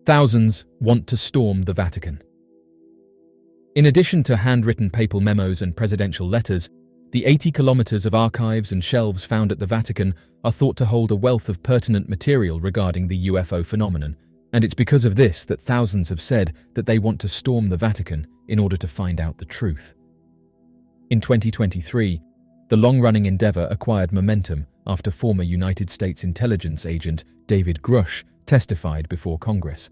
Thousands want to storm the Vatican. In addition to handwritten papal memos and presidential letters, the 80 kilometres of archives and shelves found at the Vatican are thought to hold a wealth of pertinent material regarding the UFO phenomenon, and it's because of this that thousands have said that they want to storm the Vatican in order to find out the truth. In 2023, the long-running endeavour acquired momentum after former United States intelligence agent David Grusch testified before Congress.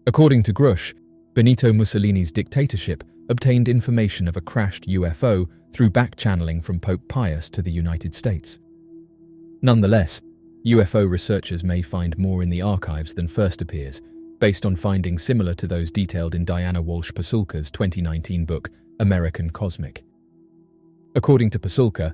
According to Grusch, Benito Mussolini's dictatorship obtained information of a crashed UFO through back-channeling from Pope Pius to the United States. Nonetheless, UFO researchers may find more in the archives than first appears, based on findings similar to those detailed in Diana Walsh Pasulka's 2019 book, American Cosmic. According to Pasulka,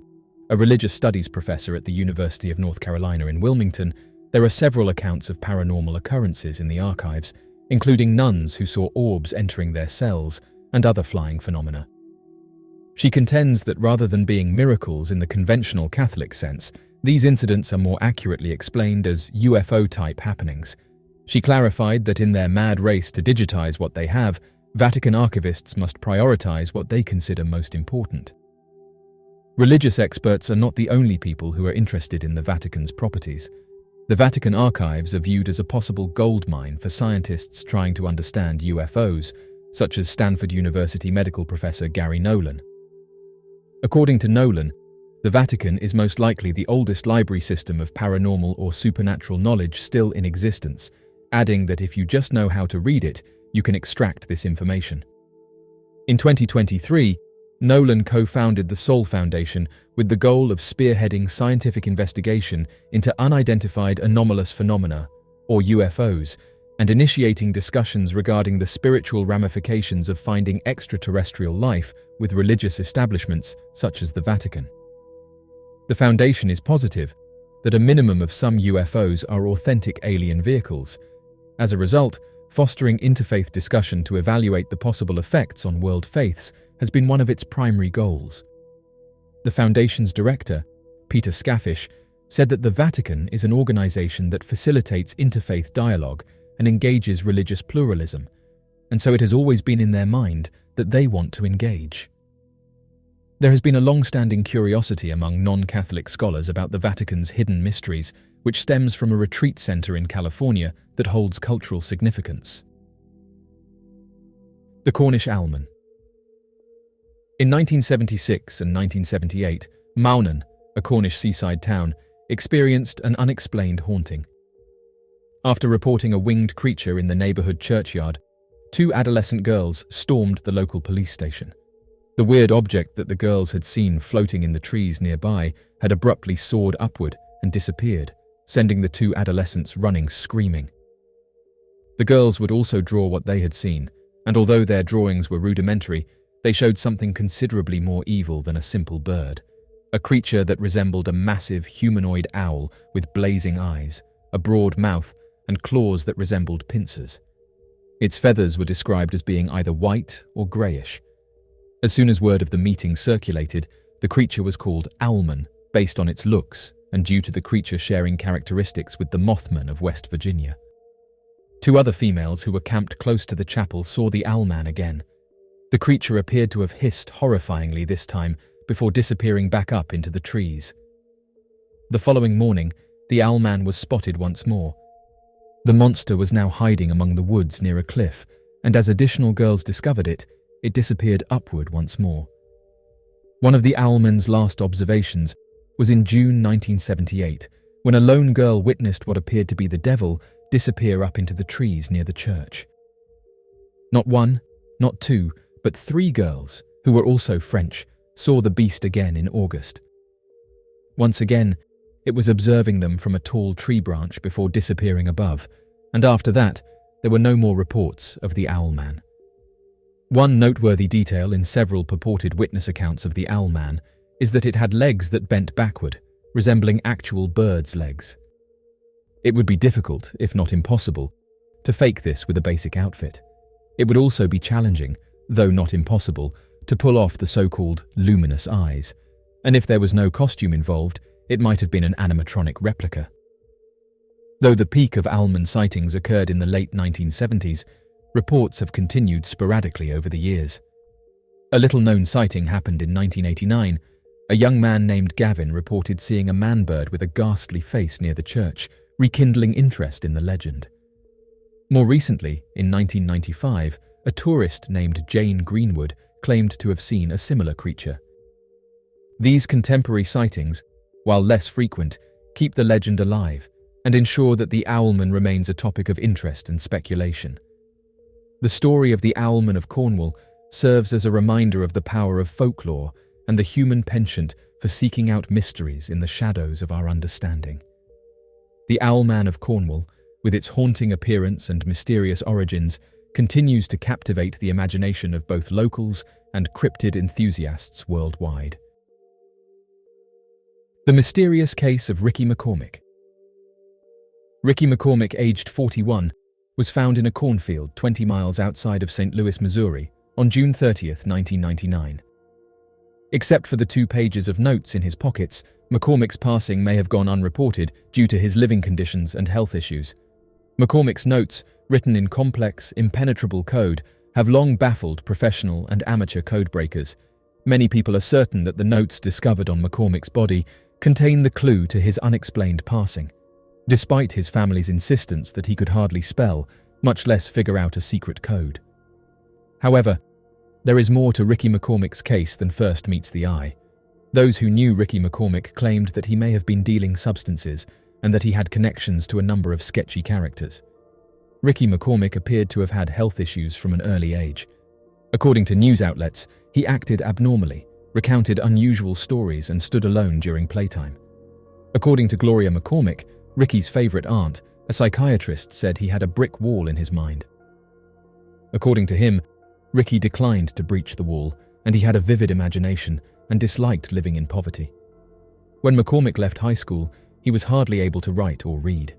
a religious studies professor at the University of North Carolina in Wilmington, there are several accounts of paranormal occurrences in the archives, including nuns who saw orbs entering their cells and other flying phenomena. She contends that rather than being miracles in the conventional Catholic sense, these incidents are more accurately explained as UFO-type happenings. She clarified that in their mad race to digitize what they have, Vatican archivists must prioritize what they consider most important. Religious experts are not the only people who are interested in the Vatican's properties. The Vatican archives are viewed as a possible gold mine for scientists trying to understand UFOs, such as Stanford University medical professor Gary Nolan. According to Nolan, the Vatican is most likely the oldest library system of paranormal or supernatural knowledge still in existence, adding that if you just know how to read it, you can extract this information. In 2023, Nolan co-founded the Sol Foundation with the goal of spearheading scientific investigation into unidentified anomalous phenomena, or UFOs, and initiating discussions regarding the spiritual ramifications of finding extraterrestrial life with religious establishments such as the Vatican. The Foundation is positive that a minimum of some UFOs are authentic alien vehicles. As a result, fostering interfaith discussion to evaluate the possible effects on world faiths has been one of its primary goals. The Foundation's director, Peter Scaffish, said that the Vatican is an organization that facilitates interfaith dialogue and engages religious pluralism, and so it has always been in their mind that they want to engage. There has been a long-standing curiosity among non-Catholic scholars about the Vatican's hidden mysteries, which stems from a retreat center in California that holds cultural significance. The Cornish Almond. In 1976 and 1978, Maunan, a Cornish seaside town, experienced an unexplained haunting. After reporting a winged creature in the neighborhood churchyard, 2 adolescent girls stormed the local police station. The weird object that the girls had seen floating in the trees nearby had abruptly soared upward and disappeared, sending the 2 adolescents running screaming. The girls would also draw what they had seen, and although their drawings were rudimentary, they showed something considerably more evil than a simple bird, a creature that resembled a massive humanoid owl with blazing eyes, a broad mouth, and claws that resembled pincers. Its feathers were described as being either white or greyish. As soon as word of the meeting circulated, the creature was called Owlman, based on its looks and due to the creature sharing characteristics with the Mothman of West Virginia. 2 other females who were camped close to the chapel saw the Owlman again. The creature appeared to have hissed horrifyingly this time before disappearing back up into the trees. The following morning, the Owlman was spotted once more. The monster was now hiding among the woods near a cliff, and as additional girls discovered it, it disappeared upward once more. One of the Owlman's last observations was in June 1978, when a lone girl witnessed what appeared to be the devil disappear up into the trees near the church. Not 1, not 2, but 3 girls, who were also French, saw the beast again in August. Once again, it was observing them from a tall tree branch before disappearing above, and after that, there were no more reports of the Owlman. One noteworthy detail in several purported witness accounts of the Owlman is that it had legs that bent backward, resembling actual birds' legs. It would be difficult, if not impossible, to fake this with a basic outfit. It would also be challenging, though not impossible, to pull off the so-called luminous eyes, and if there was no costume involved, it might have been an animatronic replica. Though the peak of Owlman sightings occurred in the late 1970s, reports have continued sporadically over the years. A little-known sighting happened in 1989. A young man named Gavin reported seeing a man-bird with a ghastly face near the church, rekindling interest in the legend. More recently, in 1995, a tourist named Jane Greenwood claimed to have seen a similar creature. These contemporary sightings, while less frequent, keep the legend alive and ensure that the Owlman remains a topic of interest and speculation. The story of the Owlman of Cornwall serves as a reminder of the power of folklore and the human penchant for seeking out mysteries in the shadows of our understanding. The Owlman of Cornwall, with its haunting appearance and mysterious origins, continues to captivate the imagination of both locals and cryptid enthusiasts worldwide. The mysterious case of Ricky McCormick. Ricky McCormick, aged 41, was found in a cornfield 20 miles outside of St. Louis, Missouri, on June 30, 1999. Except for the 2 pages of notes in his pockets, McCormick's passing may have gone unreported due to his living conditions and health issues. McCormick's notes, written in complex, impenetrable code, have long baffled professional and amateur codebreakers. Many people are certain that the notes discovered on McCormick's body contain the clue to his unexplained passing, despite his family's insistence that he could hardly spell, much less figure out a secret code. However, there is more to Ricky McCormick's case than first meets the eye. Those who knew Ricky McCormick claimed that he may have been dealing substances and that he had connections to a number of sketchy characters. Ricky McCormick appeared to have had health issues from an early age. According to news outlets, he acted abnormally, recounted unusual stories, and stood alone during playtime. According to Gloria McCormick, Ricky's favorite aunt, a psychiatrist, said he had a brick wall in his mind. According to him, Ricky declined to breach the wall, and he had a vivid imagination and disliked living in poverty. When McCormick left high school, he was hardly able to write or read.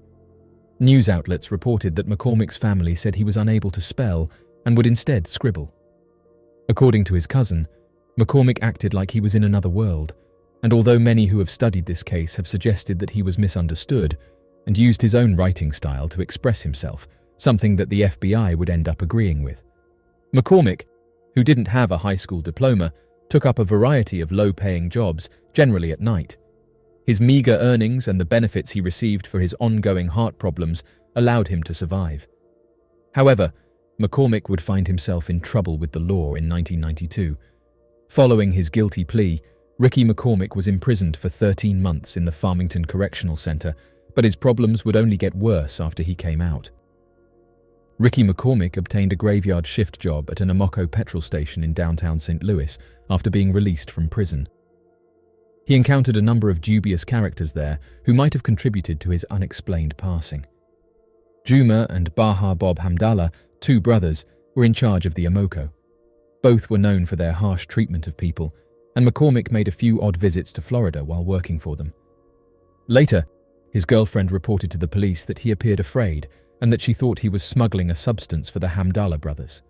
News outlets reported that McCormick's family said he was unable to spell and would instead scribble. According to his cousin, McCormick acted like he was in another world, and although many who have studied this case have suggested that he was misunderstood and used his own writing style to express himself, something that the FBI would end up agreeing with. McCormick, who didn't have a high school diploma, took up a variety of low-paying jobs, generally at night. His meager earnings and the benefits he received for his ongoing heart problems allowed him to survive. However, McCormick would find himself in trouble with the law in 1992. Following his guilty plea, Ricky McCormick was imprisoned for 13 months in the Farmington Correctional Center, but his problems would only get worse after he came out. Ricky McCormick obtained a graveyard shift job at an Amoco petrol station in downtown St. Louis after being released from prison. He encountered a number of dubious characters there who might have contributed to his unexplained passing. Juma and Baha Bob Hamdallah, 2 brothers, were in charge of the Amoco. Both were known for their harsh treatment of people, and McCormick made a few odd visits to Florida while working for them. Later, his girlfriend reported to the police that he appeared afraid and that she thought he was smuggling a substance for the Hamdallah brothers.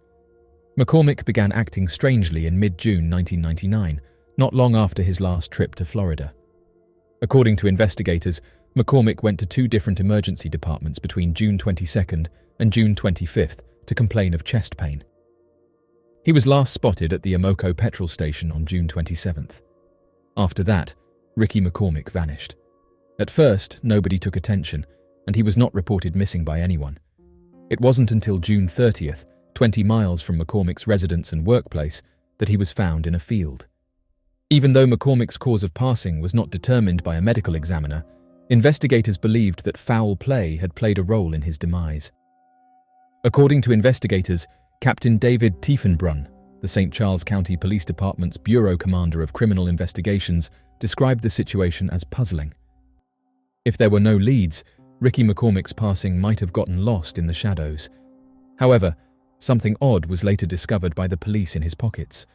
McCormick began acting strangely in mid-June 1999, not long after his last trip to Florida. According to investigators, McCormick went to 2 different emergency departments between June 22nd and June 25th to complain of chest pain. He was last spotted at the Amoco petrol station on June 27th. After that, Ricky McCormick vanished. At first, nobody took attention, and he was not reported missing by anyone. It wasn't until June 30th, 20 miles from McCormick's residence and workplace, that he was found in a field. Even though McCormick's cause of passing was not determined by a medical examiner, investigators believed that foul play had played a role in his demise. According to investigators, Captain David Tiefenbrunn, the St. Charles County Police Department's Bureau Commander of Criminal Investigations, described the situation as puzzling. If there were no leads, Ricky McCormick's passing might have gotten lost in the shadows. However, something odd was later discovered by the police in his pockets.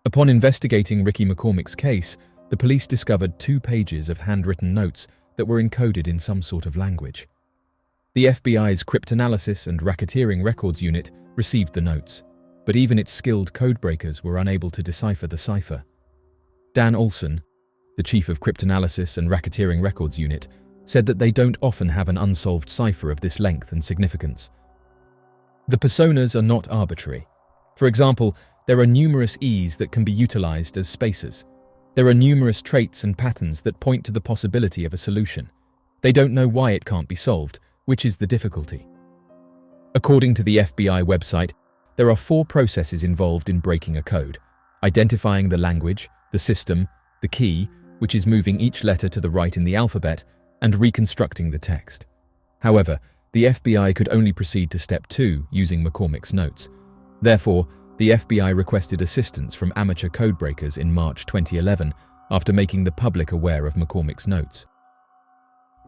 Upon investigating Ricky McCormick's case, the police discovered 2 pages of handwritten notes that were encoded in some sort of language. The FBI's Cryptanalysis and Racketeering Records Unit received the notes, but even its skilled codebreakers were unable to decipher the cipher. Dan Olson, the chief of Cryptanalysis and Racketeering Records Unit, said that they don't often have an unsolved cipher of this length and significance. The personas are not arbitrary. For example, there are numerous E's that can be utilized as spaces. There are numerous traits and patterns that point to the possibility of a solution. They don't know why it can't be solved, which is the difficulty. According to the FBI website, there are 4 processes involved in breaking a code: identifying the language, the system, the key, which is moving each letter to the right in the alphabet, and reconstructing the text. However, the FBI could only proceed to step 2 using McCormick's notes. Therefore, the FBI requested assistance from amateur codebreakers in March 2011 after making the public aware of McCormick's notes.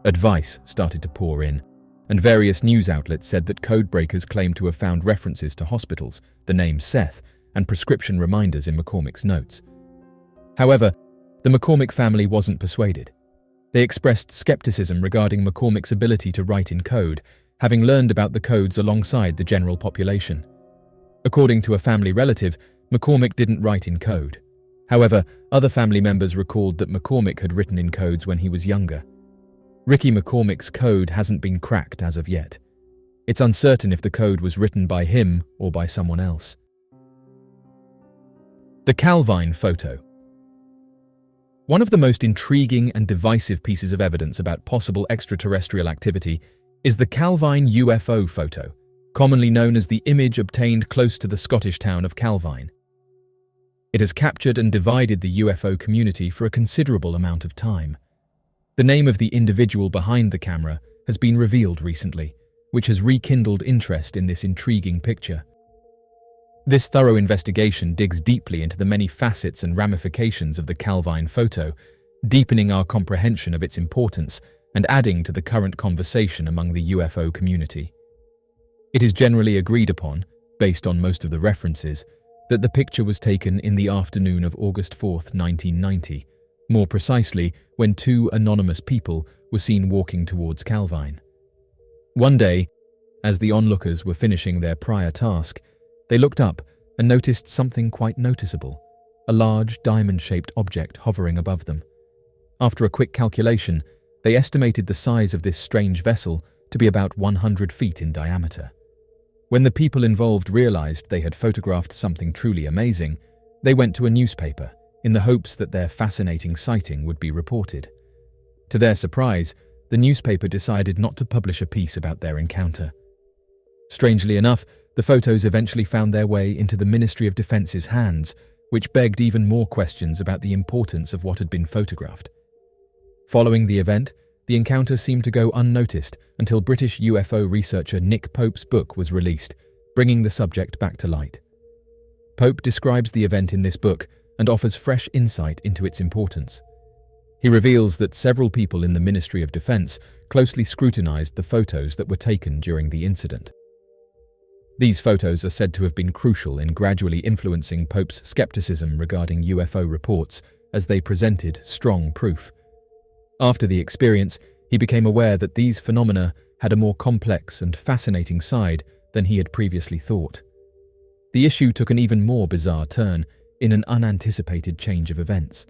Advice started to pour in, and various news outlets said that codebreakers claimed to have found references to hospitals, the name Seth, and prescription reminders in McCormick's notes. However, the McCormick family wasn't persuaded. They expressed skepticism regarding McCormick's ability to write in code, having learned about the codes alongside the general population. According to a family relative, McCormick didn't write in code. However, other family members recalled that McCormick had written in codes when he was younger. Ricky McCormick's code hasn't been cracked as of yet. It's uncertain if the code was written by him or by someone else. The Calvine photo. One of the most intriguing and divisive pieces of evidence about possible extraterrestrial activity is the Calvine UFO photo, commonly known as the image obtained close to the Scottish town of Calvine. It has captured and divided the UFO community for a considerable amount of time. The name of the individual behind the camera has been revealed recently, which has rekindled interest in this intriguing picture. This thorough investigation digs deeply into the many facets and ramifications of the Calvine photo, deepening our comprehension of its importance and adding to the current conversation among the UFO community. It is generally agreed upon, based on most of the references, that the picture was taken in the afternoon of August 4, 1990, more precisely when 2 anonymous people were seen walking towards Calvine. One day, as the onlookers were finishing their prior task, they looked up and noticed something quite noticeable, a large diamond-shaped object hovering above them. After a quick calculation, they estimated the size of this strange vessel to be about 100 feet in diameter. When the people involved realized they had photographed something truly amazing, they went to a newspaper in the hopes that their fascinating sighting would be reported. To their surprise, the newspaper decided not to publish a piece about their encounter. Strangely enough, the photos eventually found their way into the Ministry of Defence's hands, which begged even more questions about the importance of what had been photographed. Following the event, the encounter seemed to go unnoticed until British UFO researcher Nick Pope's book was released, bringing the subject back to light. Pope describes the event in this book and offers fresh insight into its importance. He reveals that several people in the Ministry of Defense closely scrutinized the photos that were taken during the incident. These photos are said to have been crucial in gradually influencing Pope's skepticism regarding UFO reports as they presented strong proof. After the experience, he became aware that these phenomena had a more complex and fascinating side than he had previously thought. The issue took an even more bizarre turn in an unanticipated change of events.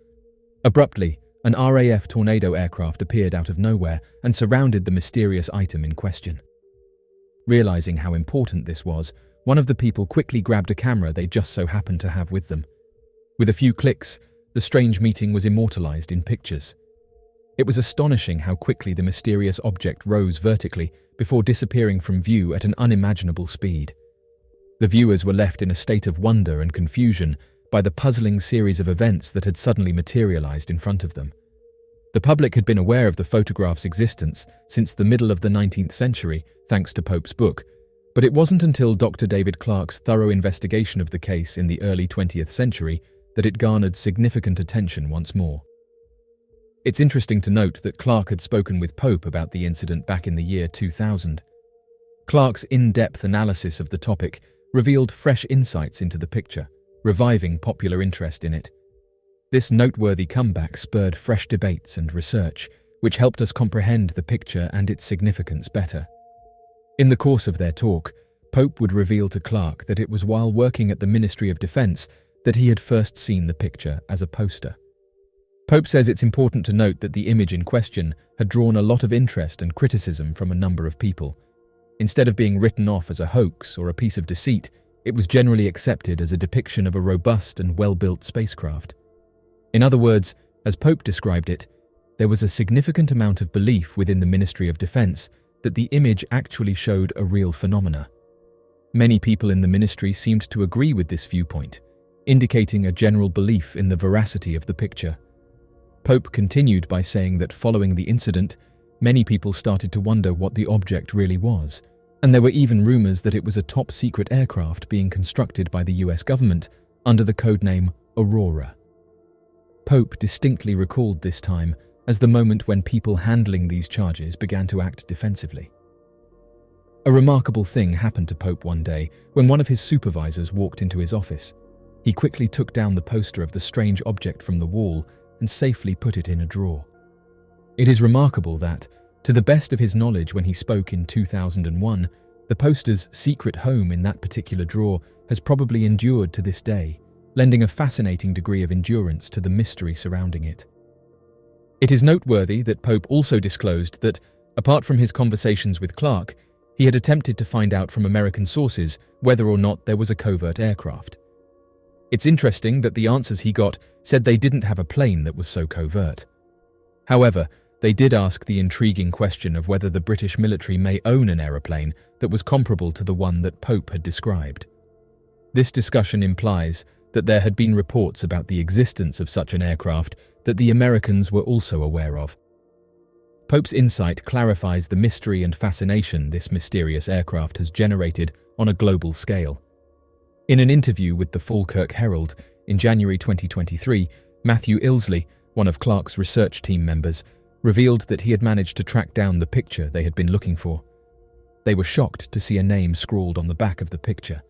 Abruptly, an RAF Tornado aircraft appeared out of nowhere and surrounded the mysterious item in question. Realizing how important this was, one of the people quickly grabbed a camera they just so happened to have with them. With a few clicks, the strange meeting was immortalized in pictures. It was astonishing how quickly the mysterious object rose vertically before disappearing from view at an unimaginable speed. The viewers were left in a state of wonder and confusion by the puzzling series of events that had suddenly materialized in front of them. The public had been aware of the photograph's existence since the middle of the 19th century, thanks to Pope's book, but it wasn't until Dr. David Clarke's thorough investigation of the case in the early 20th century that it garnered significant attention once more. It's interesting to note that Clarke had spoken with Pope about the incident back in the year 2000. Clarke's in-depth analysis of the topic revealed fresh insights into the picture, reviving popular interest in it. This noteworthy comeback spurred fresh debates and research, which helped us comprehend the picture and its significance better. In the course of their talk, Pope would reveal to Clarke that it was while working at the Ministry of Defense that he had first seen the picture as a poster. Pope says it's important to note that the image in question had drawn a lot of interest and criticism from a number of people. Instead of being written off as a hoax or a piece of deceit, it was generally accepted as a depiction of a robust and well-built spacecraft. In other words, as Pope described it, there was a significant amount of belief within the Ministry of Defense that the image actually showed a real phenomena. Many people in the ministry seemed to agree with this viewpoint, indicating a general belief in the veracity of the picture. Pope continued by saying that following the incident, many people started to wonder what the object really was, and there were even rumors that it was a top-secret aircraft being constructed by the US government under the codename Aurora. Pope distinctly recalled this time as the moment when people handling these charges began to act defensively. A remarkable thing happened to Pope one day when one of his supervisors walked into his office. He quickly took down the poster of the strange object from the wall and safely put it in a drawer. It is remarkable that, to the best of his knowledge when he spoke in 2001, the poster's secret home in that particular drawer has probably endured to this day, lending a fascinating degree of endurance to the mystery surrounding it. It is noteworthy that Pope also disclosed that, apart from his conversations with Clark, he had attempted to find out from American sources whether or not there was a covert aircraft. It's interesting that the answers he got said they didn't have a plane that was so covert. However, they did ask the intriguing question of whether the British military may own an aeroplane that was comparable to the one that Pope had described. This discussion implies that there had been reports about the existence of such an aircraft that the Americans were also aware of. Pope's insight clarifies the mystery and fascination this mysterious aircraft has generated on a global scale. In an interview with the Falkirk Herald in January 2023, Matthew Ilsley, one of Clark's research team members, revealed that he had managed to track down the picture they had been looking for. They were shocked to see a name scrawled on the back of the picture.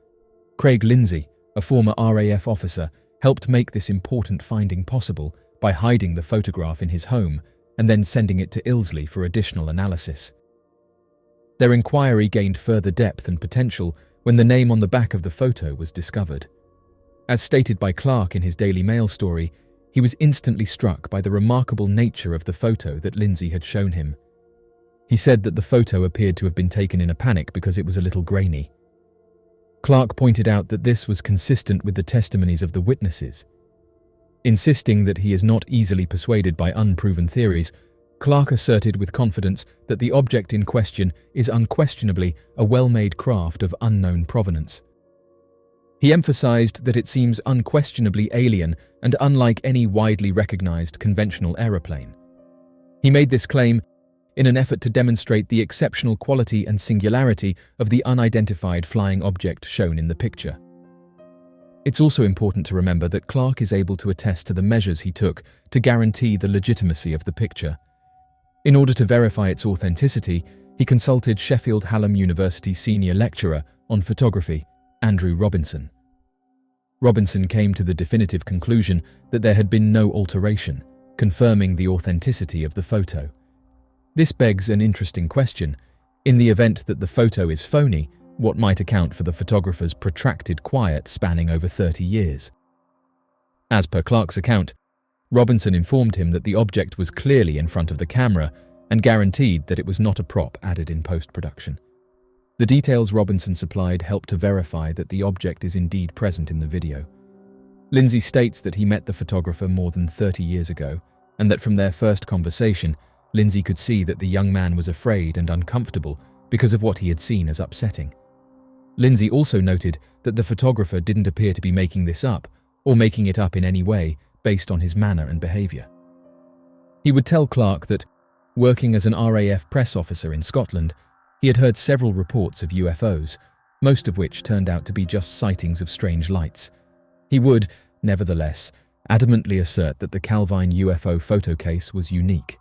Craig Lindsay, a former RAF officer, helped make this important finding possible by hiding the photograph in his home and then sending it to Ilsley for additional analysis. Their inquiry gained further depth and potential when the name on the back of the photo was discovered. As stated by Clark in his Daily Mail story, he was instantly struck by the remarkable nature of the photo that Lindsay had shown him. He said that the photo appeared to have been taken in a panic because it was a little grainy. Clark pointed out that this was consistent with the testimonies of the witnesses. Insisting that he is not easily persuaded by unproven theories, Clark asserted with confidence that the object in question is unquestionably a well-made craft of unknown provenance. He emphasized that it seems unquestionably alien and unlike any widely recognized conventional aeroplane. He made this claim in an effort to demonstrate the exceptional quality and singularity of the unidentified flying object shown in the picture. It's also important to remember that Clark is able to attest to the measures he took to guarantee the legitimacy of the picture. In order to verify its authenticity, he consulted Sheffield Hallam University senior lecturer on photography, Andrew Robinson. Robinson came to the definitive conclusion that there had been no alteration, confirming the authenticity of the photo. This begs an interesting question. In the event that the photo is phony, what might account for the photographer's protracted quiet spanning over 30 years? As per Clark's account, Robinson informed him that the object was clearly in front of the camera and guaranteed that it was not a prop added in post-production. The details Robinson supplied helped to verify that the object is indeed present in the video. Lindsay states that he met the photographer more than 30 years ago, and that from their first conversation, Lindsay could see that the young man was afraid and uncomfortable because of what he had seen as upsetting. Lindsay also noted that the photographer didn't appear to be making this up or making it up in any way based on his manner and behaviour. He would tell Clark that, working as an RAF press officer in Scotland, he had heard several reports of UFOs, most of which turned out to be just sightings of strange lights. He would, nevertheless, adamantly assert that the Calvine UFO photo case was unique.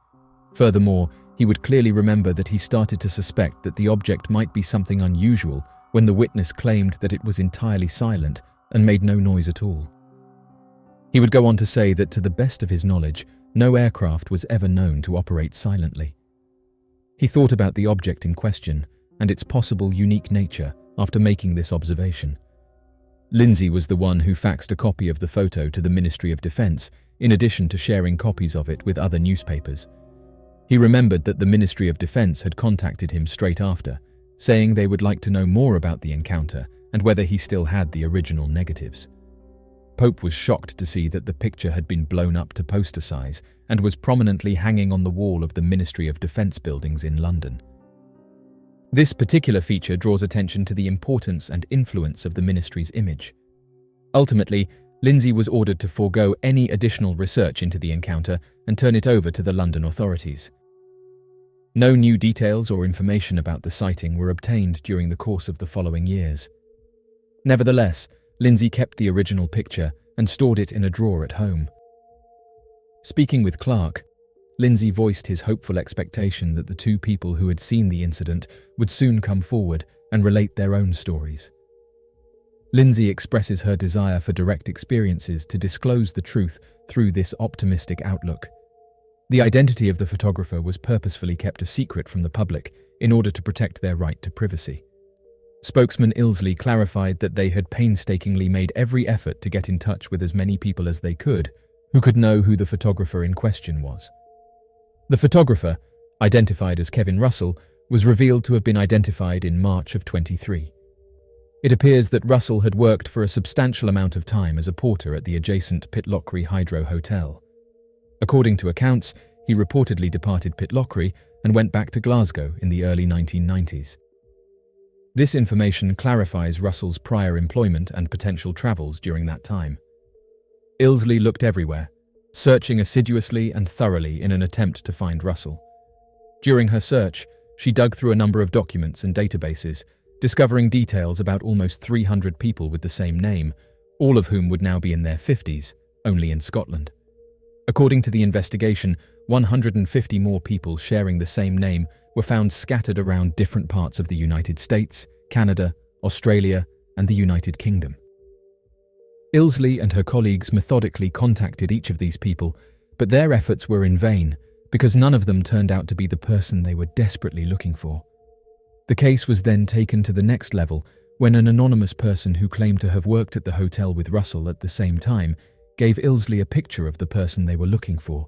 Furthermore, he would clearly remember that he started to suspect that the object might be something unusual when the witness claimed that it was entirely silent and made no noise at all. He would go on to say that to the best of his knowledge, no aircraft was ever known to operate silently. He thought about the object in question and its possible unique nature after making this observation. Lindsay was the one who faxed a copy of the photo to the Ministry of Defense, in addition to sharing copies of it with other newspapers. He remembered that the Ministry of Defense had contacted him straight after, saying they would like to know more about the encounter and whether he still had the original negatives. Pope was shocked to see that the picture had been blown up to poster size and was prominently hanging on the wall of the Ministry of Defense buildings in London. This particular feature draws attention to the importance and influence of the ministry's image. Ultimately, Lindsay was ordered to forego any additional research into the encounter and turn it over to the London authorities. No new details or information about the sighting were obtained during the course of the following years. Nevertheless, Lindsay kept the original picture and stored it in a drawer at home. Speaking with Clark, Lindsay voiced his hopeful expectation that the two people who had seen the incident would soon come forward and relate their own stories. Lindsay expresses her desire for direct experiences to disclose the truth through this optimistic outlook. The identity of the photographer was purposefully kept a secret from the public in order to protect their right to privacy. Spokesman Ilsley clarified that they had painstakingly made every effort to get in touch with as many people as they could who could know who the photographer in question was. The photographer, identified as Kevin Russell, was revealed to have been identified in March of 23. It appears that Russell had worked for a substantial amount of time as a porter at the adjacent Pitlochry Hydro Hotel. According to accounts, he reportedly departed Pitlochry and went back to Glasgow in the early 1990s. This information clarifies Russell's prior employment and potential travels during that time. Ilsley looked everywhere, searching assiduously and thoroughly in an attempt to find Russell. During her search, she dug through a number of documents and databases, discovering details about almost 300 people with the same name, all of whom would now be in their 50s, only in Scotland. According to the investigation, 150 more people sharing the same name were found scattered around different parts of the United States, Canada, Australia, and the United Kingdom. Ilsley and her colleagues methodically contacted each of these people, but their efforts were in vain because none of them turned out to be the person they were desperately looking for. The case was then taken to the next level when an anonymous person who claimed to have worked at the hotel with Russell at the same time gave Ilsley a picture of the person they were looking for.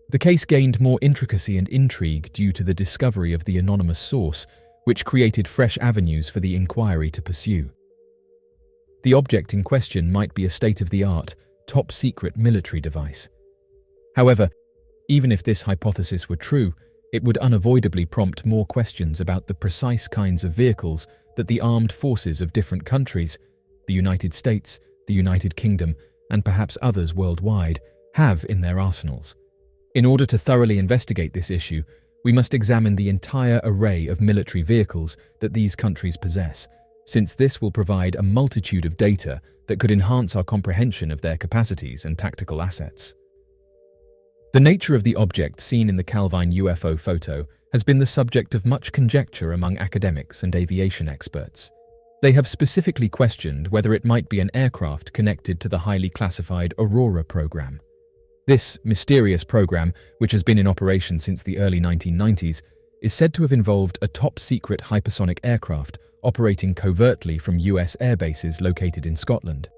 The case gained more intricacy and intrigue due to the discovery of the anonymous source, which created fresh avenues for the inquiry to pursue. The object in question might be a state-of-the-art, top-secret military device. However, even if this hypothesis were true, it would unavoidably prompt more questions about the precise kinds of vehicles that the armed forces of different countries, the United States, the United Kingdom, and perhaps others worldwide, have in their arsenals. In order to thoroughly investigate this issue, we must examine the entire array of military vehicles that these countries possess, since this will provide a multitude of data that could enhance our comprehension of their capacities and tactical assets. The nature of the object seen in the Calvine UFO photo has been the subject of much conjecture among academics and aviation experts. They have specifically questioned whether it might be an aircraft connected to the highly classified Aurora program. This mysterious program, which has been in operation since the early 1990s, is said to have involved a top-secret hypersonic aircraft operating covertly from US airbases located in Scotland.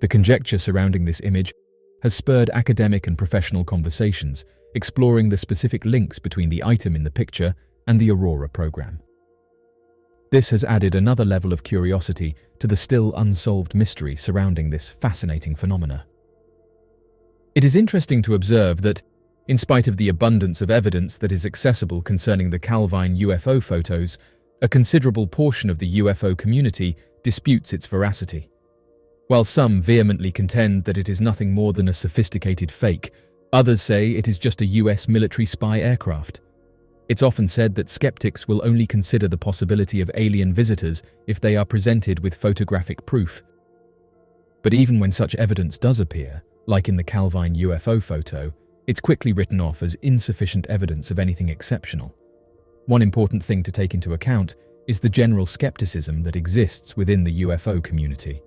The conjecture surrounding this image has spurred academic and professional conversations, exploring the specific links between the item in the picture and the Aurora program. This has added another level of curiosity to the still unsolved mystery surrounding this fascinating phenomena. It is interesting to observe that, in spite of the abundance of evidence that is accessible concerning the Calvine UFO photos, a considerable portion of the UFO community disputes its veracity. While some vehemently contend that it is nothing more than a sophisticated fake, others say it is just a US military spy aircraft. It's often said that skeptics will only consider the possibility of alien visitors if they are presented with photographic proof. But even when such evidence does appear, like in the Calvine UFO photo, it's quickly written off as insufficient evidence of anything exceptional. One important thing to take into account is the general skepticism that exists within the UFO community.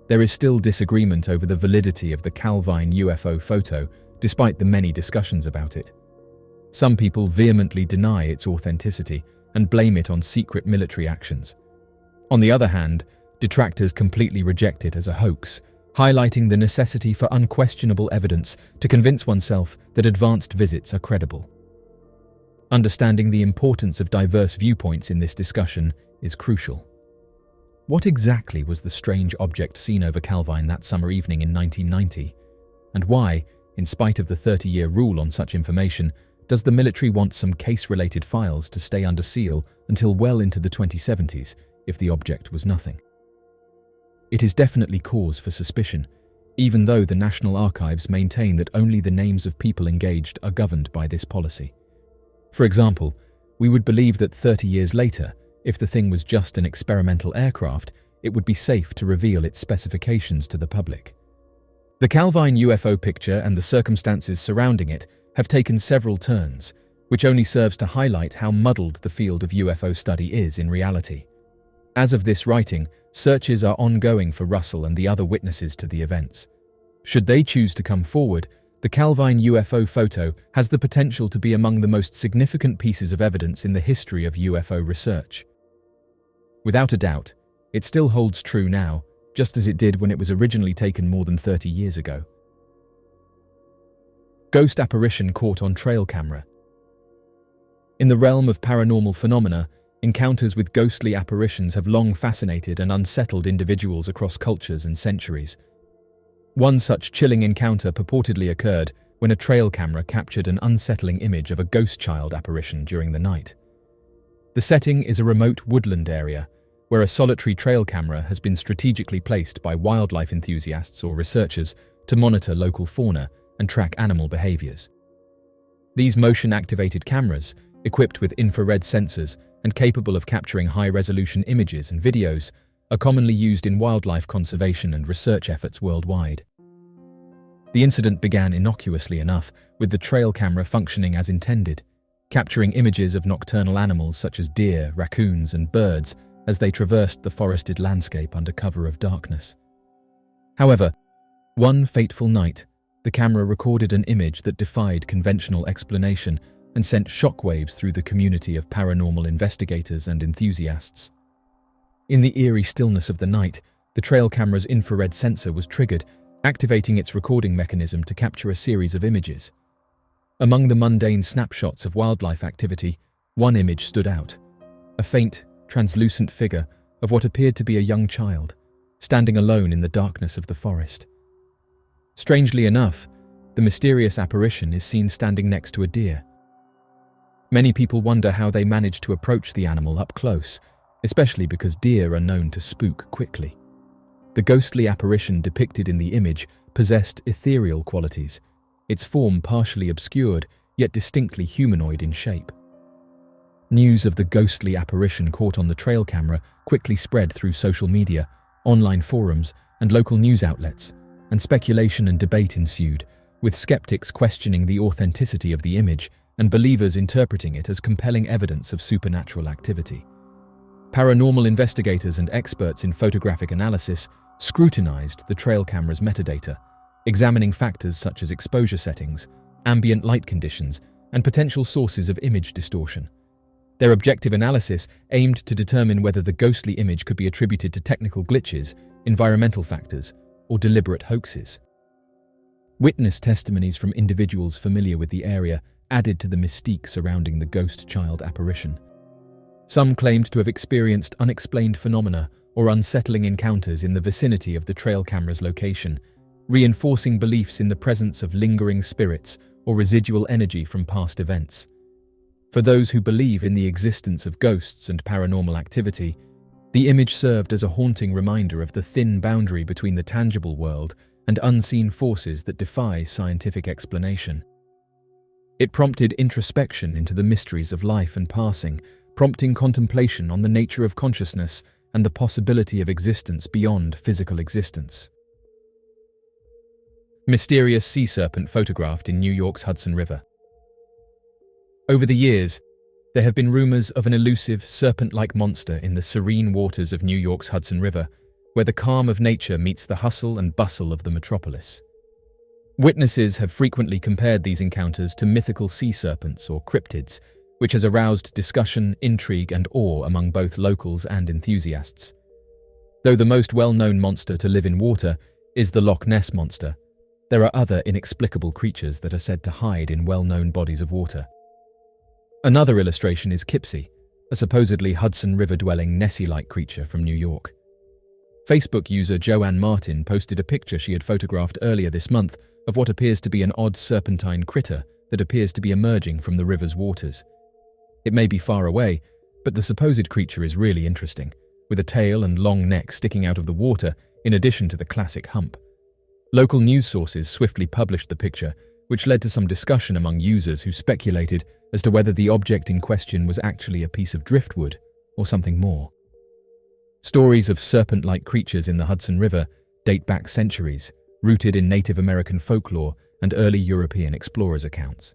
There is still disagreement over the validity of the Calvine UFO photo, despite the many discussions about it. Some people vehemently deny its authenticity and blame it on secret military actions. On the other hand, detractors completely reject it as a hoax, highlighting the necessity for unquestionable evidence to convince oneself that advanced visits are credible. Understanding the importance of diverse viewpoints in this discussion is crucial. What exactly was the strange object seen over Calvine that summer evening in 1990? And why, in spite of the 30-year rule on such information, does the military want some case-related files to stay under seal until well into the 2070s if the object was nothing? It is definitely cause for suspicion, even though the National Archives maintain that only the names of people engaged are governed by this policy. For example, we would believe that 30 years later, if the thing was just an experimental aircraft, it would be safe to reveal its specifications to the public. The Calvine UFO picture and the circumstances surrounding it have taken several turns, which only serves to highlight how muddled the field of UFO study is in reality. As of this writing, searches are ongoing for Russell and the other witnesses to the events. Should they choose to come forward, the Calvine UFO photo has the potential to be among the most significant pieces of evidence in the history of UFO research. Without a doubt, it still holds true now, just as it did when it was originally taken more than 30 years ago. Ghost apparition caught on trail camera. In the realm of paranormal phenomena, encounters with ghostly apparitions have long fascinated and unsettled individuals across cultures and centuries. One such chilling encounter purportedly occurred when a trail camera captured an unsettling image of a ghost child apparition during the night. The setting is a remote woodland area, where a solitary trail camera has been strategically placed by wildlife enthusiasts or researchers to monitor local fauna and track animal behaviors. These motion-activated cameras, equipped with infrared sensors and capable of capturing high-resolution images and videos, are commonly used in wildlife conservation and research efforts worldwide. The incident began innocuously enough, with the trail camera functioning as intended, capturing images of nocturnal animals such as deer, raccoons, and birds as they traversed the forested landscape under cover of darkness. However, one fateful night, the camera recorded an image that defied conventional explanation and sent shockwaves through the community of paranormal investigators and enthusiasts. In the eerie stillness of the night, the trail camera's infrared sensor was triggered, activating its recording mechanism to capture a series of images. Among the mundane snapshots of wildlife activity, one image stood out: a faint, translucent figure of what appeared to be a young child, standing alone in the darkness of the forest. Strangely enough, the mysterious apparition is seen standing next to a deer. Many people wonder how they managed to approach the animal up close, especially because deer are known to spook quickly. The ghostly apparition depicted in the image possessed ethereal qualities, its form partially obscured, yet distinctly humanoid in shape. News of the ghostly apparition caught on the trail camera quickly spread through social media, online forums, and local news outlets, and speculation and debate ensued, with skeptics questioning the authenticity of the image and believers interpreting it as compelling evidence of supernatural activity. Paranormal investigators and experts in photographic analysis scrutinized the trail camera's metadata, examining factors such as exposure settings, ambient light conditions, and potential sources of image distortion. Their objective analysis aimed to determine whether the ghostly image could be attributed to technical glitches, environmental factors, or deliberate hoaxes. Witness testimonies from individuals familiar with the area added to the mystique surrounding the ghost child apparition. Some claimed to have experienced unexplained phenomena or unsettling encounters in the vicinity of the trail camera's location, reinforcing beliefs in the presence of lingering spirits or residual energy from past events. For those who believe in the existence of ghosts and paranormal activity, the image served as a haunting reminder of the thin boundary between the tangible world and unseen forces that defy scientific explanation. It prompted introspection into the mysteries of life and passing, prompting contemplation on the nature of consciousness and the possibility of existence beyond physical existence. Mysterious sea serpent photographed in New York's Hudson River. Over the years, there have been rumors of an elusive, serpent-like monster in the serene waters of New York's Hudson River, where the calm of nature meets the hustle and bustle of the metropolis. Witnesses have frequently compared these encounters to mythical sea serpents or cryptids, which has aroused discussion, intrigue, and awe among both locals and enthusiasts. Though the most well-known monster to live in water, is the Loch Ness Monster. There are other inexplicable creatures that are said to hide in well-known bodies of water. Another illustration is Kipsy, a supposedly Hudson River-dwelling Nessie-like creature from New York. Facebook user Joanne Martin posted a picture she had photographed earlier this month of what appears to be an odd serpentine critter that appears to be emerging from the river's waters. It may be far away, but the supposed creature is really interesting, with a tail and long neck sticking out of the water in addition to the classic hump. Local news sources swiftly published the picture, which led to some discussion among users who speculated as to whether the object in question was actually a piece of driftwood or something more. Stories of serpent-like creatures in the Hudson River date back centuries, rooted in Native American folklore and early European explorers' accounts.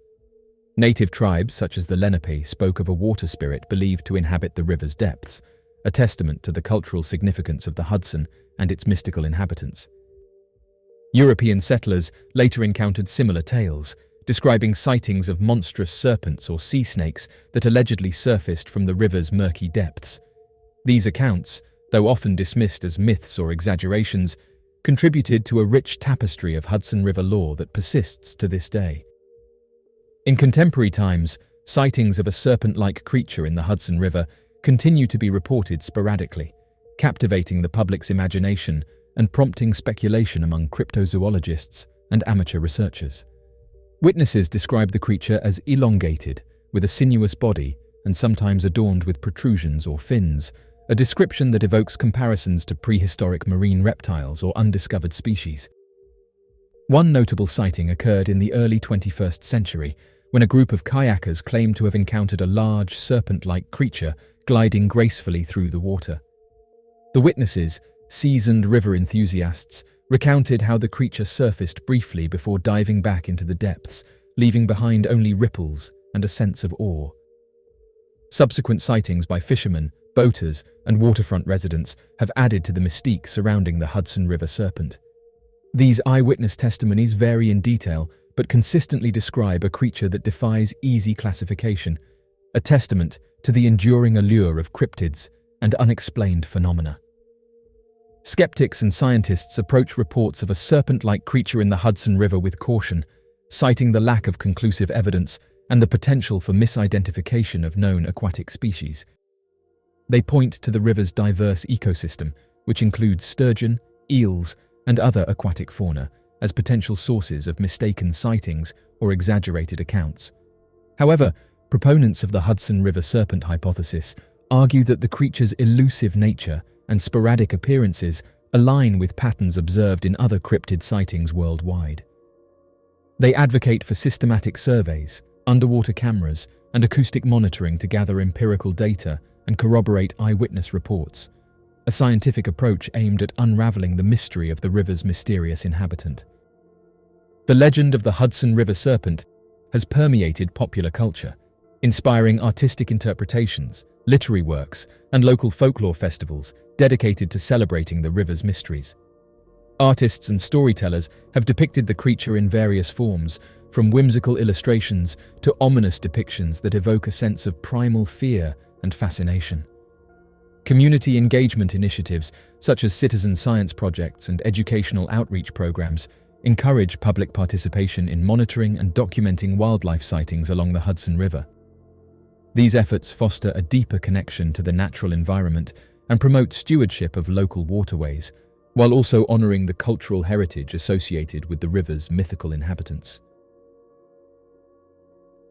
Native tribes such as the Lenape spoke of a water spirit believed to inhabit the river's depths, a testament to the cultural significance of the Hudson and its mystical inhabitants. European settlers later encountered similar tales, describing sightings of monstrous serpents or sea snakes that allegedly surfaced from the river's murky depths. These accounts, though often dismissed as myths or exaggerations, contributed to a rich tapestry of Hudson River lore that persists to this day. In contemporary times, sightings of a serpent-like creature in the Hudson River continue to be reported sporadically, captivating the public's imagination and prompting speculation among cryptozoologists and amateur researchers. Witnesses describe the creature as elongated, with a sinuous body and sometimes adorned with protrusions or fins, a description that evokes comparisons to prehistoric marine reptiles or undiscovered species. One notable sighting occurred in the early 21st century, when a group of kayakers claimed to have encountered a large serpent-like creature gliding gracefully through the water. The witnesses, seasoned river enthusiasts, recounted how the creature surfaced briefly before diving back into the depths, leaving behind only ripples and a sense of awe. Subsequent sightings by fishermen, boaters, and waterfront residents have added to the mystique surrounding the Hudson River serpent. These eyewitness testimonies vary in detail, but consistently describe a creature that defies easy classification, a testament to the enduring allure of cryptids and unexplained phenomena. Skeptics and scientists approach reports of a serpent-like creature in the Hudson River with caution, citing the lack of conclusive evidence and the potential for misidentification of known aquatic species. They point to the river's diverse ecosystem, which includes sturgeon, eels, and other aquatic fauna, as potential sources of mistaken sightings or exaggerated accounts. However, proponents of the Hudson River serpent hypothesis argue that the creature's elusive nature and sporadic appearances align with patterns observed in other cryptid sightings worldwide. They advocate for systematic surveys, underwater cameras, and acoustic monitoring to gather empirical data and corroborate eyewitness reports, a scientific approach aimed at unraveling the mystery of the river's mysterious inhabitant. The legend of the Hudson River serpent has permeated popular culture, inspiring artistic interpretations, literary works, and local folklore festivals dedicated to celebrating the river's mysteries. Artists and storytellers have depicted the creature in various forms, from whimsical illustrations to ominous depictions that evoke a sense of primal fear and fascination. Community engagement initiatives, such as citizen science projects and educational outreach programs, encourage public participation in monitoring and documenting wildlife sightings along the Hudson River. These efforts foster a deeper connection to the natural environment and promote stewardship of local waterways, while also honoring the cultural heritage associated with the river's mythical inhabitants.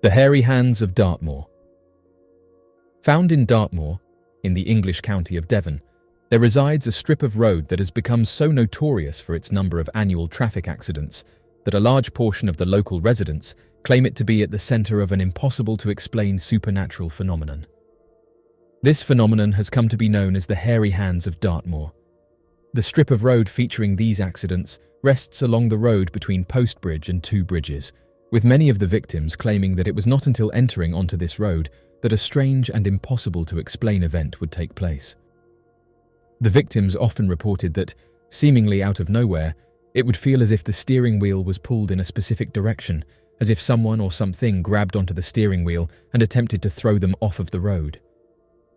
The Hairy Hands of Dartmoor. Found in Dartmoor, in the English county of Devon, there resides a strip of road that has become so notorious for its number of annual traffic accidents that a large portion of the local residents claim it to be at the centre of an impossible-to-explain supernatural phenomenon. This phenomenon has come to be known as the Hairy Hands of Dartmoor. The strip of road featuring these accidents rests along the road between Post Bridge and Two Bridges, with many of the victims claiming that it was not until entering onto this road that a strange and impossible-to-explain event would take place. The victims often reported that, seemingly out of nowhere, it would feel as if the steering wheel was pulled in a specific direction, as if someone or something grabbed onto the steering wheel and attempted to throw them off of the road.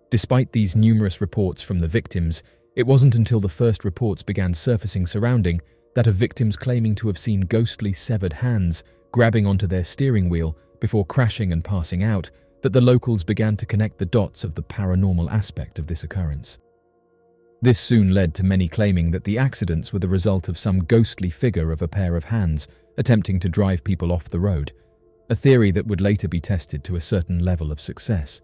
Despite these numerous reports from the victims, it wasn't until the first reports began surfacing surrounding that of victims claiming to have seen ghostly severed hands grabbing onto their steering wheel before crashing and passing out, that the locals began to connect the dots of the paranormal aspect of this occurrence. This soon led to many claiming that the accidents were the result of some ghostly figure of a pair of hands attempting to drive people off the road, a theory that would later be tested to a certain level of success.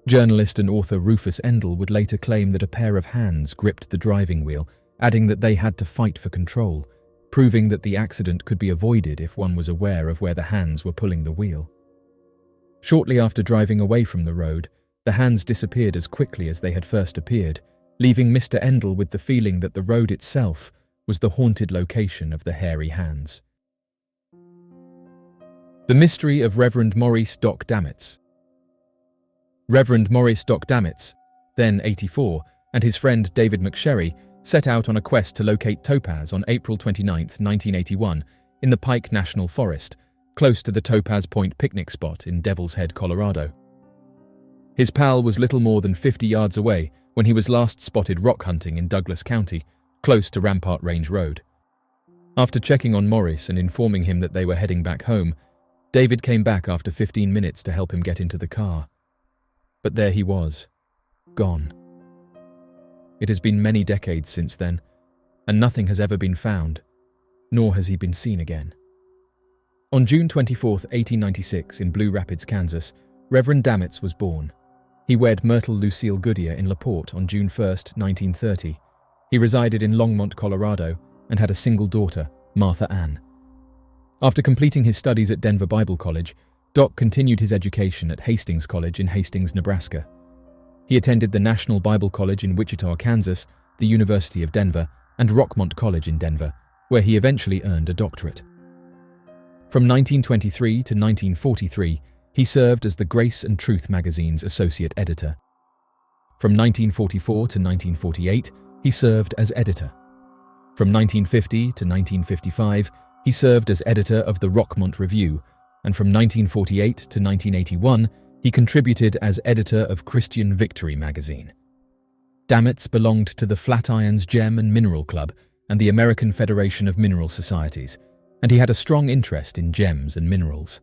Journalist and author Rufus Endell would later claim that a pair of hands gripped the driving wheel, adding that they had to fight for control, proving that the accident could be avoided if one was aware of where the hands were pulling the wheel. Shortly after driving away from the road, the hands disappeared as quickly as they had first appeared, leaving Mr. Endell with the feeling that the road itself was the haunted location of the hairy hands. The mystery of Reverend Maurice Doc Dammitz. Reverend Maurice Doc Dammitz, then 84, and his friend David McSherry set out on a quest to locate topaz on April 29, 1981, in the Pike National Forest, close to the Topaz Point picnic spot in Devil's Head, Colorado. His pal was little more than 50 yards away when he was last spotted rock hunting in Douglas County, close to Rampart Range Road. After checking on Maurice and informing him that they were heading back home, David came back after 15 minutes to help him get into the car. But there he was, gone. It has been many decades since then, and nothing has ever been found, nor has he been seen again. On June 24, 1896, in Blue Rapids, Kansas, Reverend Dammitz was born. He wed Myrtle Lucille Goodyear in LaPorte on June 1, 1930. He resided in Longmont, Colorado, and had a single daughter, Martha Ann. After completing his studies at Denver Bible College, Doc continued his education at Hastings College in Hastings, Nebraska. He attended the National Bible College in Wichita, Kansas, the University of Denver, and Rockmont College in Denver, where he eventually earned a doctorate. From 1923 to 1943, he served as the Grace and Truth magazine's associate editor. From 1944 to 1948, he served as editor. From 1950 to 1955, he served as editor of the Rockmont Review, and from 1948 to 1981, he contributed as editor of Christian Victory magazine. Dammitz belonged to the Flatirons Gem and Mineral Club and the American Federation of Mineral Societies, and he had a strong interest in gems and minerals.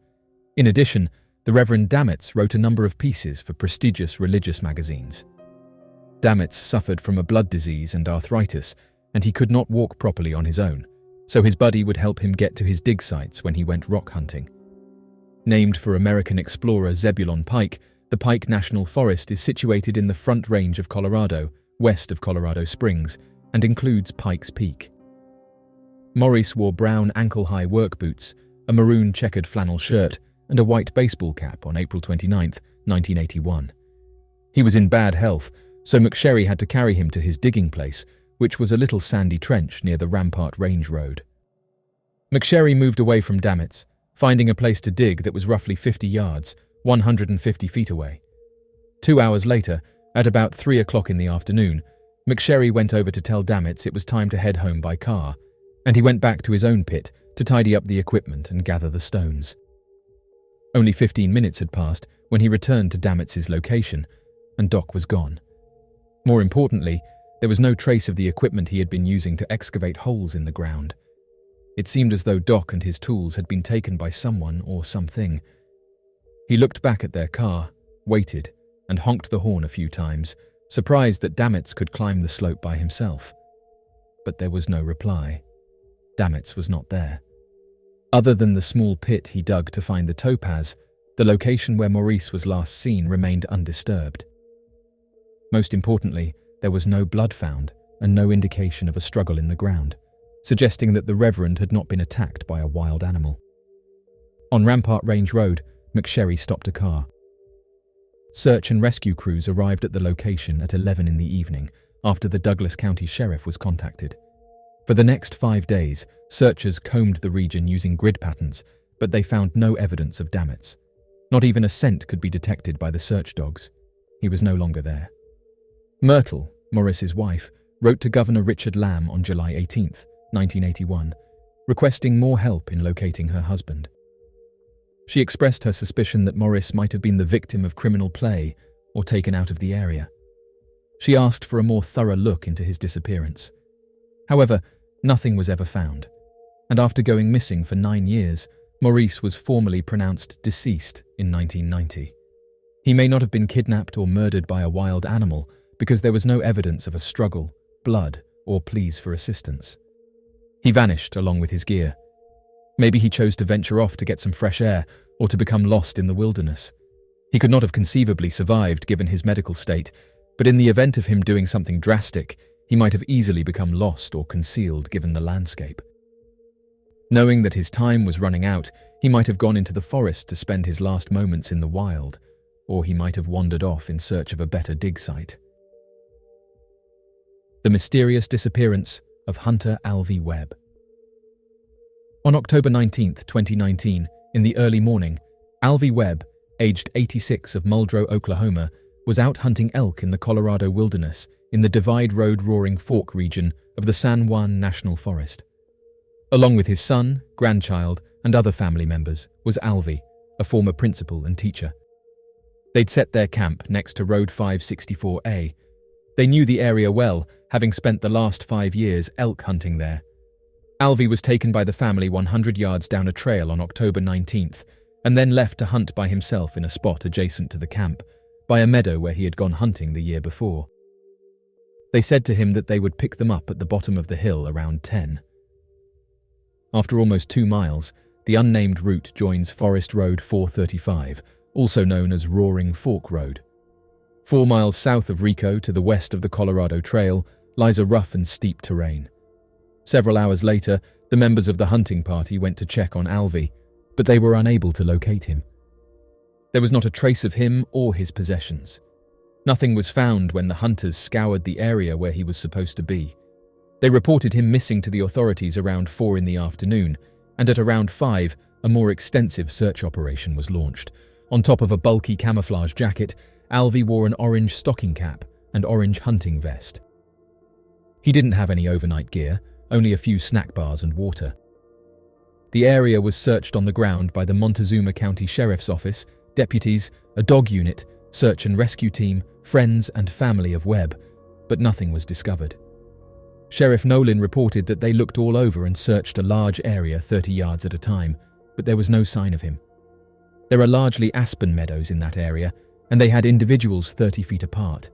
In addition, the Reverend Dammitz wrote a number of pieces for prestigious religious magazines. Dammitz suffered from a blood disease and arthritis, and he could not walk properly on his own, so his buddy would help him get to his dig sites when he went rock hunting. Named for American explorer Zebulon Pike, the Pike National Forest is situated in the Front Range of Colorado, west of Colorado Springs, and includes Pikes Peak. Maurice wore brown ankle-high work boots, a maroon checkered flannel shirt, and a white baseball cap on April 29, 1981. He was in bad health, so McSherry had to carry him to his digging place, which was a little sandy trench near the Rampart Range Road. McSherry moved away from Dammitz, finding a place to dig that was roughly 50 yards, 150 feet away. 2 hours later, at about 3 o'clock in the afternoon, McSherry went over to tell Dammitz it was time to head home by car, and he went back to his own pit to tidy up the equipment and gather the stones. Only 15 minutes had passed when he returned to Dammitz's location, and Doc was gone. More importantly, there was no trace of the equipment he had been using to excavate holes in the ground. It seemed as though Doc and his tools had been taken by someone or something. He looked back at their car, waited, and honked the horn a few times, surprised that Dammitz could climb the slope by himself. But there was no reply. Dammitz was not there. Other than the small pit he dug to find the topaz, the location where Maurice was last seen remained undisturbed. Most importantly, there was no blood found and no indication of a struggle in the ground, suggesting that the Reverend had not been attacked by a wild animal. On Rampart Range Road, McSherry stopped a car. Search and rescue crews arrived at the location at 11 in the evening after the Douglas County Sheriff was contacted. For the next 5 days, searchers combed the region using grid patterns, but they found no evidence of Dammitz. Not even a scent could be detected by the search dogs. He was no longer there. Myrtle, Maurice's wife, wrote to Governor Richard Lamb on July 18, 1981, requesting more help in locating her husband. She expressed her suspicion that Maurice might have been the victim of criminal play or taken out of the area. She asked for a more thorough look into his disappearance. However, Nothing was ever found, and after going missing for 9 years, Maurice was formally pronounced deceased in 1990. He may not have been kidnapped or murdered by a wild animal because there was no evidence of a struggle, blood, or pleas for assistance. He vanished along with his gear. Maybe he chose to venture off to get some fresh air or to become lost in the wilderness. He could not have conceivably survived given his medical state, but in the event of him doing something drastic, he might have easily become lost or concealed given the landscape. Knowing that his time was running out, he might have gone into the forest to spend his last moments in the wild, or he might have wandered off in search of a better dig site. The mysterious disappearance of Hunter Alvy Webb. On October 19, 2019, in the early morning, Alvy Webb, aged 86 of Muldrow, Oklahoma, was out hunting elk in the Colorado wilderness in the Divide Road Roaring Fork region of the San Juan National Forest. Along with his son, grandchild, and other family members was Alvy, a former principal and teacher. They'd set their camp next to Road 564A. They knew the area well, having spent the last 5 years elk hunting there. Alvy was taken by the family 100 yards down a trail on October 19th, and then left to hunt by himself in a spot adjacent to the camp, by a meadow where he had gone hunting the year before. They said to him that they would pick them up at the bottom of the hill around 10. After almost 2 miles, the unnamed route joins Forest Road 435, also known as Roaring Fork Road. 4 miles south of Rico to the west of the Colorado Trail lies a rough and steep terrain. Several hours later, the members of the hunting party went to check on Alvy, but they were unable to locate him. There was not a trace of him or his possessions. Nothing was found when the hunters scoured the area where he was supposed to be. They reported him missing to the authorities around 4 in the afternoon, and at around 5, a more extensive search operation was launched. On top of a bulky camouflage jacket, Alvy wore an orange stocking cap and orange hunting vest. He didn't have any overnight gear, only a few snack bars and water. The area was searched on the ground by the Montezuma County Sheriff's Office, deputies, a dog unit, search and rescue team, friends and family of Webb, but nothing was discovered. Sheriff Nolan reported that they looked all over and searched a large area 30 yards at a time, but there was no sign of him. There are largely aspen meadows in that area, and they had individuals 30 feet apart.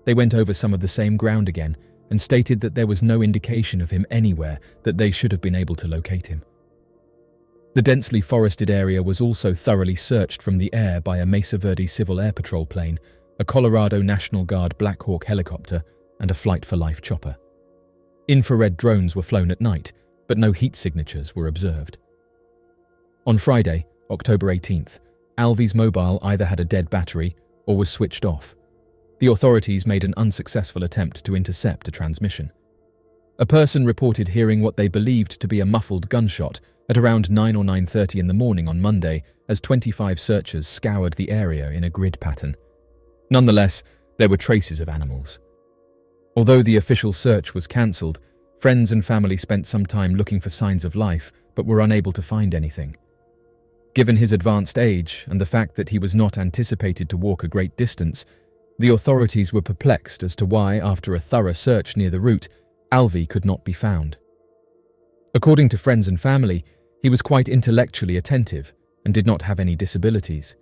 They went over some of the same ground again and stated that there was no indication of him anywhere that they should have been able to locate him. The densely forested area was also thoroughly searched from the air by a Mesa Verde Civil Air Patrol plane, a Colorado National Guard Black Hawk helicopter, and a Flight for Life chopper. Infrared drones were flown at night, but no heat signatures were observed. On Friday, October 18th, Alvy's mobile either had a dead battery or was switched off. The authorities made an unsuccessful attempt to intercept a transmission. A person reported hearing what they believed to be a muffled gunshot at around 9 or 9:30 in the morning on Monday as 25 searchers scoured the area in a grid pattern. Nonetheless, there were traces of animals. Although the official search was cancelled, friends and family spent some time looking for signs of life but were unable to find anything. Given his advanced age and the fact that he was not anticipated to walk a great distance, the authorities were perplexed as to why, after a thorough search near the route, Alvy could not be found. According to friends and family, he was quite intellectually attentive and did not have any disabilities.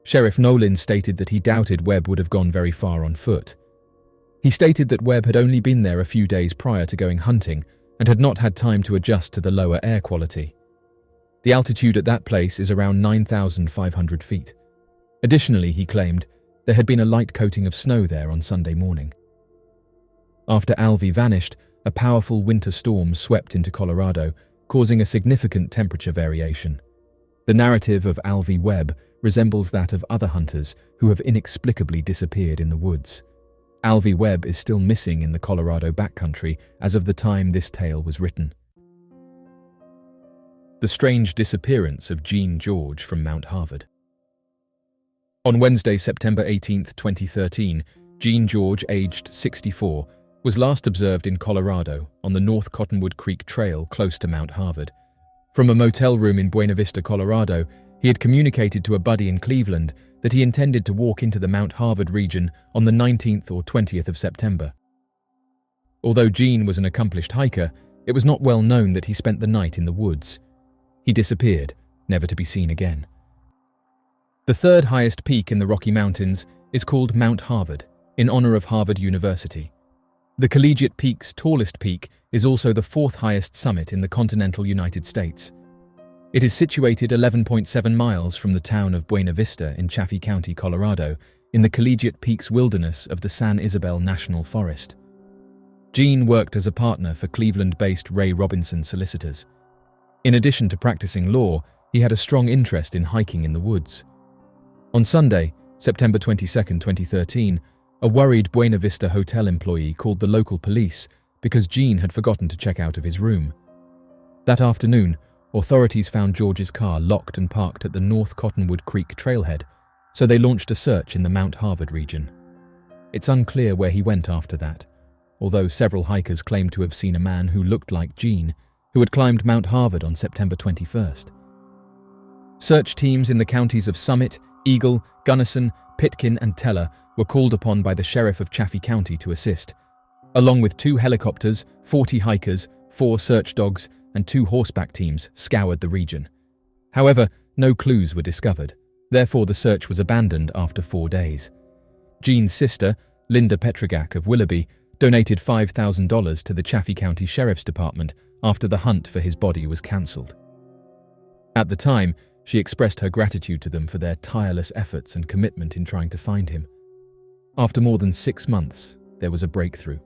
Sheriff Nolan stated that he doubted Webb would have gone very far on foot. He stated that Webb had only been there a few days prior to going hunting and had not had time to adjust to the lower air quality. The altitude at that place is around 9,500 feet. Additionally, he claimed, there had been a light coating of snow there on Sunday morning. After Alvy vanished, a powerful winter storm swept into Colorado, causing a significant temperature variation. The narrative of Alvy Webb resembles that of other hunters who have inexplicably disappeared in the woods. Alvy Webb is still missing in the Colorado backcountry as of the time this tale was written. The strange disappearance of Jean George from Mount Harvard. On Wednesday, September 18, 2013, Jean George, aged 64, was last observed in Colorado on the North Cottonwood Creek Trail close to Mount Harvard. From a motel room in Buena Vista, Colorado, he had communicated to a buddy in Cleveland that he intended to walk into the Mount Harvard region on the 19th or 20th of September. Although Jean was an accomplished hiker, It was not well known that he spent the night in the woods. He disappeared, never to be seen again. The third highest peak in the Rocky Mountains is called Mount Harvard, in honor of Harvard University. The Collegiate Peak's tallest peak is also the fourth highest summit in the continental United States. It is situated 11.7 miles from the town of Buena Vista in Chaffee County, Colorado, in the Collegiate Peaks wilderness of the San Isabel National Forest. Gene worked as a partner for Cleveland-based Ray Robinson solicitors. In addition to practicing law, he had a strong interest in hiking in the woods. On Sunday, September 22, 2013, a worried Buena Vista hotel employee called the local police because Gene had forgotten to check out of his room. That afternoon, authorities found George's car locked and parked at the North Cottonwood Creek trailhead, so they launched a search in the Mount Harvard region. It's unclear where he went after that, although several hikers claimed to have seen a man who looked like Gene, who had climbed Mount Harvard on September 21st. Search teams in the counties of Summit, Eagle, Gunnison, Pitkin, and Teller were called upon by the sheriff of Chaffee County to assist. Along with 2 helicopters, 40 hikers, 4 search dogs, and 2 horseback teams scoured the region. However, no clues were discovered. Therefore, the search was abandoned after 4 days. Gene's sister, Linda Petrogak of Willoughby, donated $5,000 to the Chaffee County Sheriff's Department after the hunt for his body was cancelled. At the time, she expressed her gratitude to them for their tireless efforts and commitment in trying to find him. After more than 6 months, there was a breakthrough.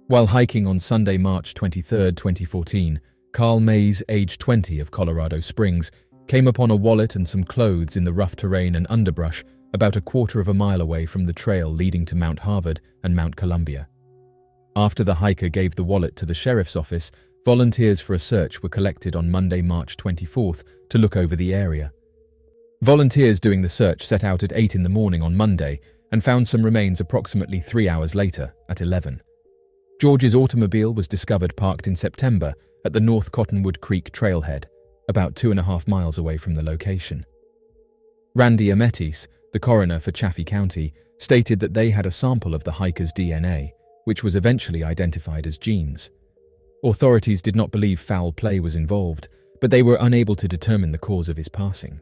While hiking on Sunday, March 23, 2014, Carl Mays, age 20 of Colorado Springs, came upon a wallet and some clothes in the rough terrain and underbrush about a quarter of a mile away from the trail leading to Mount Harvard and Mount Columbia. After the hiker gave the wallet to the sheriff's office, volunteers for a search were collected on Monday, March 24th to look over the area. Volunteers doing the search set out at 8 in the morning on Monday and found some remains approximately 3 hours later at 11. George's automobile was discovered parked in September at the North Cottonwood Creek trailhead, about 2.5 miles away from the location. Randy Ametis, the coroner for Chaffee County, stated that they had a sample of the hiker's DNA, which was eventually identified as Gene's. Authorities did not believe foul play was involved, but they were unable to determine the cause of his passing.